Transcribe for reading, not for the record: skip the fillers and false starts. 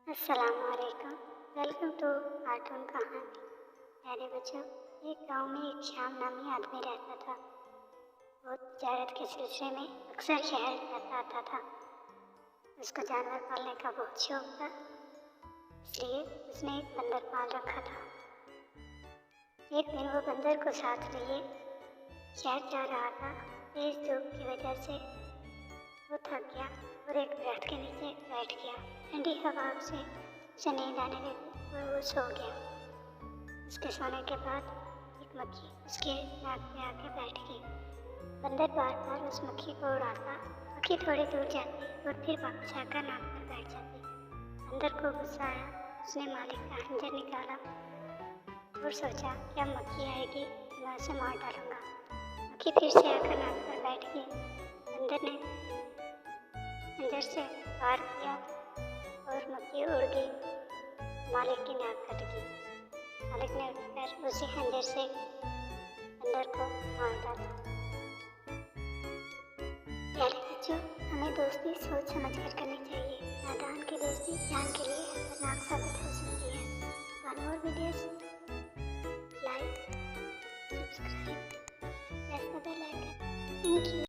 अस्सलामुअलैकुम। Welcome to cartoon कहानी। प्यारे बच्चों, एक गांव में एक श्याम नामी आदमी रहता था। वो तिजारत के सिलसिले में अक्सर शहर जाता आता था। उसको जानवर पालने का बहुत शौक था, इसलिए उसने एक बंदर पाल रखा था। एक दिन वो बंदर को साथ लिए शहर जा रहा था। तेज धूप की वजह से वो थक गया और एक दरख्त के नीचे बैठ गया। ठंडी हवा से उसे नींद आने लगी और वो सो गया। उसके सोने के बाद एक मक्खी उसके नाक पे आके बैठ गई। बंदर बार बार उस मक्खी को उड़ाता। मक्खी थोड़ी दूर जाती और फिर वापस आकर नाक पर बैठ जाती। बंदर को गुस्सा आया। उसने मालिक का खंजर निकाला और सोचा क्या मक्खी आएगी तो मैं उसे मार डालूंगा। मक्खी फिर से आकर नाक पर बैठ गई। बंदर ने खंजर से वार किया और मक्खी उड़ गई। मालिक की नाक कट गई। मालिक ने उठकर उसी खंजर से बंदर को मार डाला। प्यारे बच्चों, हमें दोस्ती सोच समझ कर करनी चाहिए। नादान की दोस्ती जान के लिए खतरनाक साबित हो सकती है। For more videos like, subscribe, press the bell icon. Thank you.